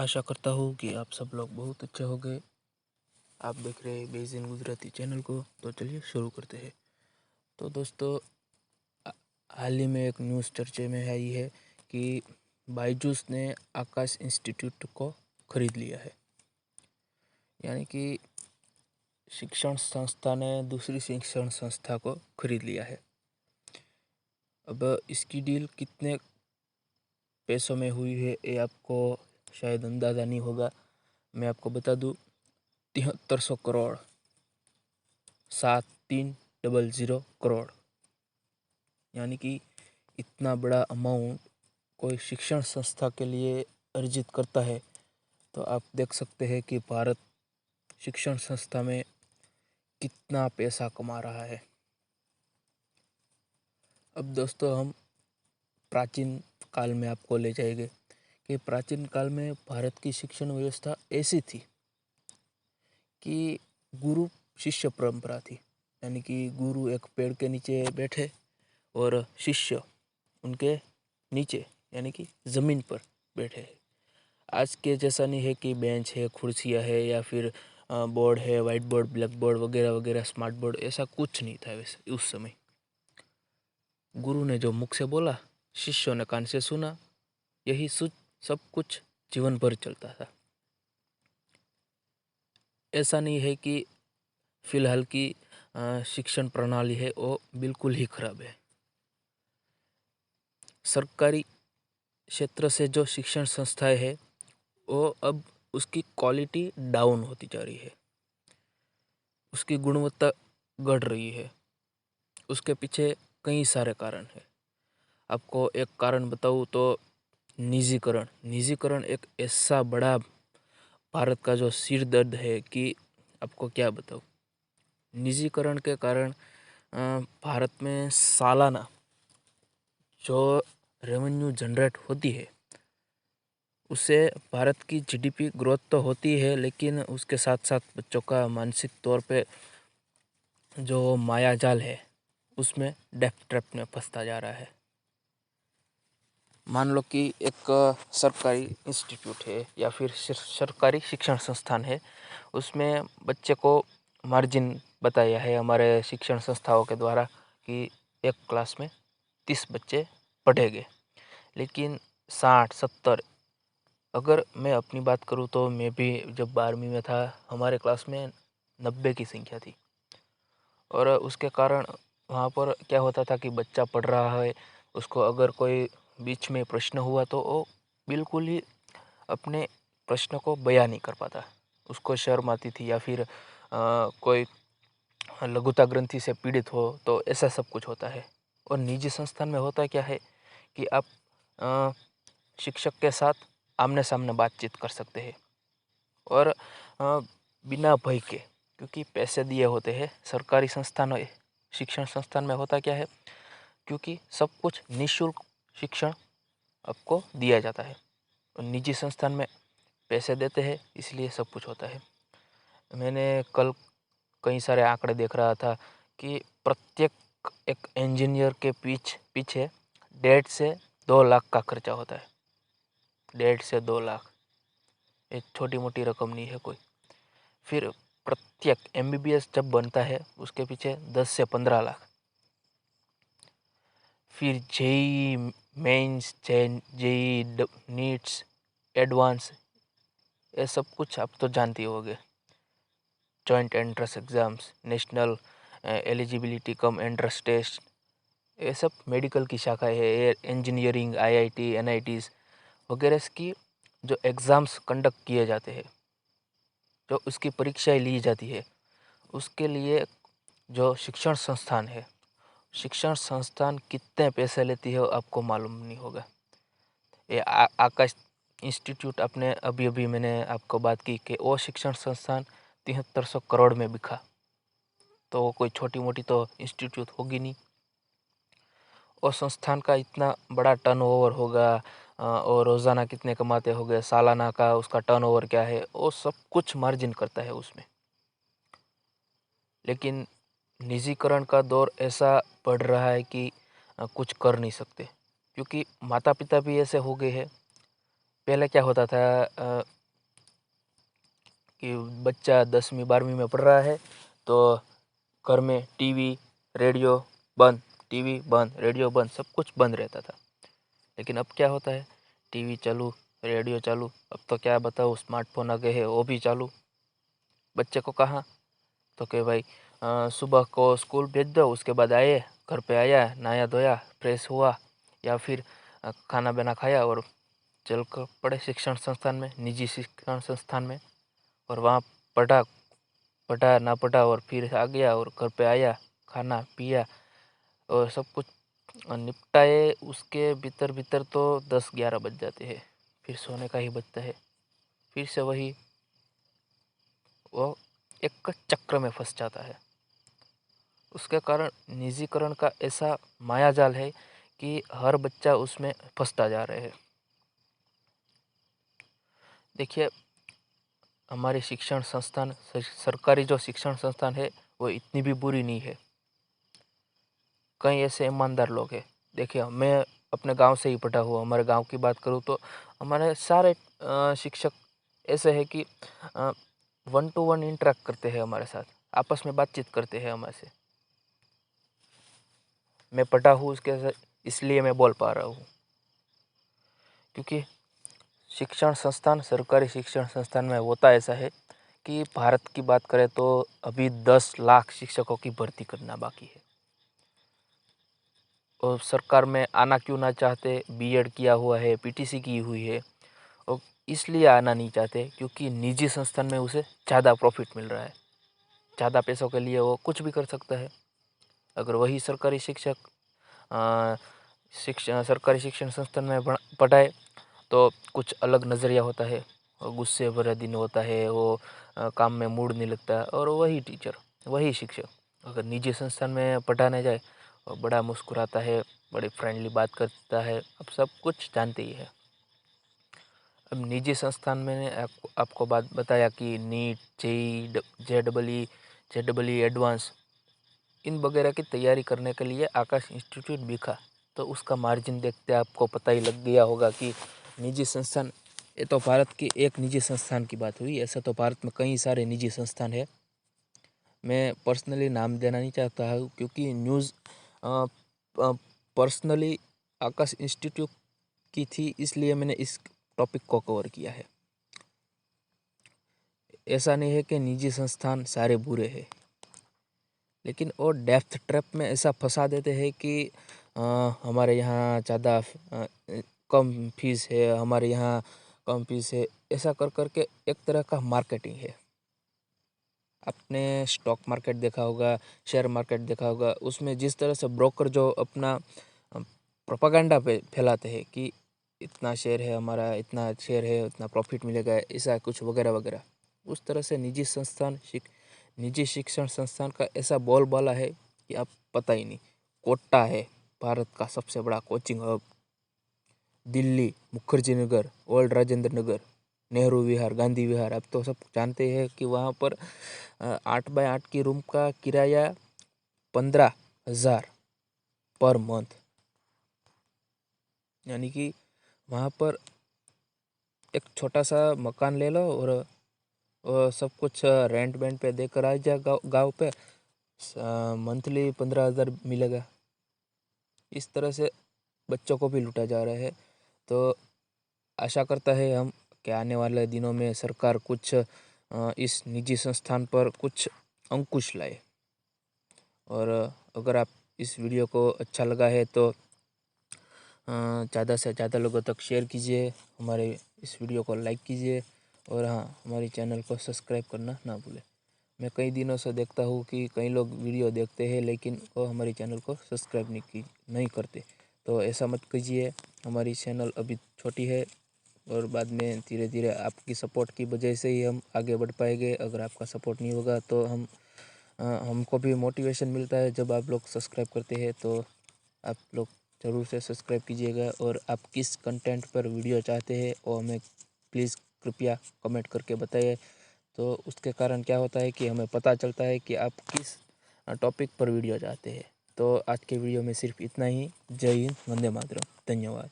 आशा करता हूँ कि आप सब लोग बहुत अच्छे हो गए। आप देख रहे हैं बेज़ इन गुजराती चैनल को। तो चलिए शुरू करते हैं। तो दोस्तों, हाल ही में एक न्यूज़ चर्चे में आई है कि बायजूस ने आकाश इंस्टीट्यूट को खरीद लिया है। यानी कि शिक्षण संस्था ने दूसरी शिक्षण संस्था को खरीद लिया है। अब इसकी डील कितने पैसों में हुई है ये आपको शायद अंदाज़ा नहीं होगा। मैं आपको बता दूँ, 7300 करोड़, 7300 करोड़। यानी कि इतना बड़ा अमाउंट कोई शिक्षण संस्था के लिए अर्जित करता है, तो आप देख सकते हैं कि भारत शिक्षण संस्था में कितना पैसा कमा रहा है। अब दोस्तों, हम प्राचीन काल में आपको ले जाएंगे कि प्राचीन काल में भारत की शिक्षण व्यवस्था ऐसी थी कि गुरु शिष्य परंपरा थी। यानी कि गुरु एक पेड़ के नीचे बैठे और शिष्य उनके नीचे यानी कि ज़मीन पर बैठे हैं। आज के जैसा नहीं है कि बेंच है, कुर्सियाँ है या फिर बोर्ड है, वाइट बोर्ड, ब्लैक बोर्ड वगैरह वगैरह, स्मार्ट बोर्ड, ऐसा कुछ नहीं था वैसे उस समय। गुरु ने जो मुख से बोला, शिष्यों ने कान से सुना, यही सब कुछ जीवन भर चलता था। ऐसा नहीं है कि फिलहाल की शिक्षण प्रणाली है वो बिल्कुल ही खराब है। सरकारी क्षेत्र से जो शिक्षण संस्थाएं है वो अब उसकी क्वालिटी डाउन होती जा रही है, उसकी गुणवत्ता घट रही है। उसके पीछे कई सारे कारण हैं। आपको एक कारण बताऊँ तो निजीकरण। निजीकरण एक ऐसा बड़ा भारत का जो सिर दर्द है कि आपको क्या बताऊँ। निजीकरण के कारण भारत में सालाना जो रेवेन्यू जनरेट होती है उससे भारत की जीडीपी ग्रोथ तो होती है, लेकिन उसके साथ साथ बच्चों का मानसिक तौर पे जो माया जाल है उसमें डेप्थ ट्रैप में फंसता जा रहा है। मान लो कि एक सरकारी इंस्टीट्यूट है या फिर सरकारी शिक्षण संस्थान है, उसमें बच्चे को मार्जिन बताया है हमारे शिक्षण संस्थाओं के द्वारा कि एक क्लास में 30 बच्चे पढ़ेंगे, लेकिन 60-70, अगर मैं अपनी बात करूँ तो मैं भी जब 12वीं में था हमारे क्लास में 90 की संख्या थी। और उसके कारण वहाँ पर क्या होता था कि बच्चा पढ़ रहा है, उसको अगर कोई बीच में प्रश्न हुआ तो वो बिल्कुल ही अपने प्रश्न को बयां नहीं कर पाता, उसको शर्म आती थी या फिर कोई लघुता ग्रंथि से पीड़ित हो, तो ऐसा सब कुछ होता है। और निजी संस्थान में होता क्या है कि आप शिक्षक के साथ आमने सामने बातचीत कर सकते हैं और बिना भय के, क्योंकि पैसे दिए होते हैं। सरकारी संस्थान शिक्षण संस्थान में होता क्या है, क्योंकि सब कुछ निःशुल्क शिक्षण आपको दिया जाता है, और निजी संस्थान में पैसे देते हैं इसलिए सब कुछ होता है। मैंने कल कई सारे आंकड़े देख रहा था कि प्रत्येक एक इंजीनियर के पीछे 1.5 से 2 लाख का खर्चा होता है। 1.5 से 2 लाख एक छोटी मोटी रकम नहीं है कोई। फिर प्रत्येक एमबीबीएस जब बनता है उसके पीछे 10 से 15 लाख। फिर JEE mains, JEE NEETs, advance, ये सब कुछ आप तो जानती होगे। Joint entrance exams, national eligibility cum entrance test, ये सब मेडिकल की शाखाएं है। इंजीनियरिंग, आईआईटी, एनआईटीज़ वगैरह की जो एग्ज़ाम्स कंडक्ट किए जाते हैं, जो उसकी परीक्षाएं ली जाती है, उसके लिए जो शिक्षण संस्थान है, शिक्षण संस्थान कितने पैसे लेती है आपको मालूम नहीं होगा। ये आकाश इंस्टीट्यूट, अपने अभी अभी मैंने आपको बात की कि वो शिक्षण संस्थान 7300 करोड़ में बिका, तो वो कोई छोटी मोटी तो इंस्टीट्यूट होगी नहीं। और संस्थान का इतना बड़ा टर्नओवर होगा, और रोज़ाना कितने कमाते होंगे, सालाना का उसका टर्नओवर क्या है, वो सब कुछ मार्जिन करता है उसमें। लेकिन निजीकरण का दौर ऐसा बढ़ रहा है कि कुछ कर नहीं सकते, क्योंकि माता पिता भी ऐसे हो गए हैं। पहले क्या होता था कि बच्चा 10वीं 12वीं में पढ़ रहा है तो घर में टीवी रेडियो बंद, टीवी बंद, रेडियो बंद, सब कुछ बंद रहता था। लेकिन अब क्या होता है, टीवी चालू, रेडियो चालू, अब तो क्या बताऊँ, स्मार्टफोन आ गए हैं वो भी चालू। बच्चे को कहाँ, तो कि भाई सुबह को स्कूल भेज दो, उसके बाद आए, घर पे आया, नहाया धोया, फ्रेश हुआ, या फिर खाना बना खाया और चल कर पढ़े शिक्षण संस्थान में, निजी शिक्षण संस्थान में, और वहाँ पढ़ा पढ़ा ना पढ़ा और फिर आ गया और घर पे आया, खाना पिया और सब कुछ निपटाए। उसके भीतर भीतर तो 10-11 बज जाते हैं, फिर सोने का ही बजता है। फिर से वही वो एक चक्र में फंस जाता है। उसके कारण निजीकरण का ऐसा मायाजाल है कि हर बच्चा उसमें फंसता जा रहा है। देखिए, हमारे शिक्षण संस्थान, सरकारी जो शिक्षण संस्थान है वो इतनी भी बुरी नहीं है। कई ऐसे ईमानदार लोग हैं। देखिए, मैं अपने गांव से ही पढ़ा हुआ, हमारे गांव की बात करूं तो हमारे सारे शिक्षक ऐसे हैं कि 1-to-1 इंटरेक्ट करते हैं हमारे साथ, आपस में बातचीत करते हैं हमारे से। मैं पढ़ा हूँ उसके साथ, इसलिए मैं बोल पा रहा हूँ, क्योंकि शिक्षण संस्थान, सरकारी शिक्षण संस्थान में होता ऐसा है कि भारत की बात करें तो अभी 10 लाख शिक्षकों की भर्ती करना बाकी है। और सरकार में आना क्यों ना चाहते, बीएड किया हुआ है, पीटीसी की हुई है, और इसलिए आना नहीं चाहते क्योंकि निजी संस्थान में उसे ज़्यादा प्रॉफिट मिल रहा है। ज़्यादा पैसों के लिए वो कुछ भी कर सकता है। अगर वही सरकारी शिक्षक सरकारी शिक्षण संस्थान में पढ़ाए तो कुछ अलग नज़रिया होता है, गुस्से भरा दिन होता है, वो काम में मूड नहीं लगता। और वही टीचर, वही शिक्षक अगर निजी संस्थान में पढ़ाने जाए और बड़ा मुस्कुराता है, बड़ी फ्रेंडली बात करता है, अब सब कुछ जानते ही है। अब निजी संस्थान में आपको बात बताया कि नीट, जेई, जेडबलई एडवांस, इन वगैरह की तैयारी करने के लिए आकाश इंस्टीट्यूट दिखा, तो उसका मार्जिन देखते आपको पता ही लग गया होगा कि निजी संस्थान, ये तो भारत की एक निजी संस्थान की बात हुई, ऐसा तो भारत में कई सारे निजी संस्थान है। मैं पर्सनली नाम देना नहीं चाहता हूँ क्योंकि न्यूज़ पर्सनली आकाश इंस्टीट्यूट की थी, इसलिए मैंने इस टॉपिक को कवर किया है। ऐसा नहीं है कि निजी संस्थान सारे बुरे हैं, लेकिन वो डेप्थ ट्रैप में ऐसा फंसा देते हैं कि हमारे यहाँ ज़्यादा कम फीस है, हमारे यहाँ कम फीस है, ऐसा कर करके एक तरह का मार्केटिंग है। आपने स्टॉक मार्केट देखा होगा, शेयर मार्केट देखा होगा, उसमें जिस तरह से ब्रोकर जो अपना प्रोपागेंडा पे फैलाते हैं कि इतना शेयर है हमारा, इतना शेयर है, इतना प्रॉफिट मिलेगा, ऐसा कुछ वगैरह वगैरह, उस तरह से निजी शिक्षण संस्थान का ऐसा बोलबाला है कि आप पता ही नहीं। कोटा है भारत का सबसे बड़ा coaching hub, Delhi Mukherjee Nagar, old Rajendra Nagar, Nehru विहार, गांधी विहार, आप तो सब जानते हैं कि वहाँ पर 8x8 की रूम का किराया 15,000 पर मंथ, यानी कि वहाँ पर एक छोटा सा मकान ले लो और सब कुछ रेंट वेंट पे देकर आ जा गाँव पे, मंथली 15,000 मिलेगा। इस तरह से बच्चों को भी लूटा जा रहा है। तो आशा करता है हम कि आने वाले दिनों में सरकार कुछ इस निजी संस्थान पर कुछ अंकुश लाए। और अगर आप इस वीडियो को अच्छा लगा है तो ज़्यादा से ज़्यादा लोगों तक शेयर कीजिए, हमारे इस वीडियो को लाइक कीजिए, और हाँ, हमारे चैनल को सब्सक्राइब करना ना भूलें। मैं कई दिनों से देखता हूँ कि कई लोग वीडियो देखते हैं लेकिन वो हमारे चैनल को सब्सक्राइब नहीं करते, तो ऐसा मत कीजिए। हमारी चैनल अभी छोटी है और बाद में धीरे धीरे आपकी सपोर्ट की वजह से ही हम आगे बढ़ पाएंगे। अगर आपका सपोर्ट नहीं होगा तो हमको भी मोटिवेशन मिलता है जब आप लोग सब्सक्राइब करते हैं, तो आप लोग ज़रूर से सब्सक्राइब कीजिएगा। और आप किस कंटेंट पर वीडियो चाहते हैं वो हमें प्लीज़ कृपया कमेंट करके बताइए, तो उसके कारण क्या होता है कि हमें पता चलता है कि आप किस टॉपिक पर वीडियो चाहते हैं। तो आज के वीडियो में सिर्फ इतना ही। जय हिंद, वंदे मातरम, धन्यवाद।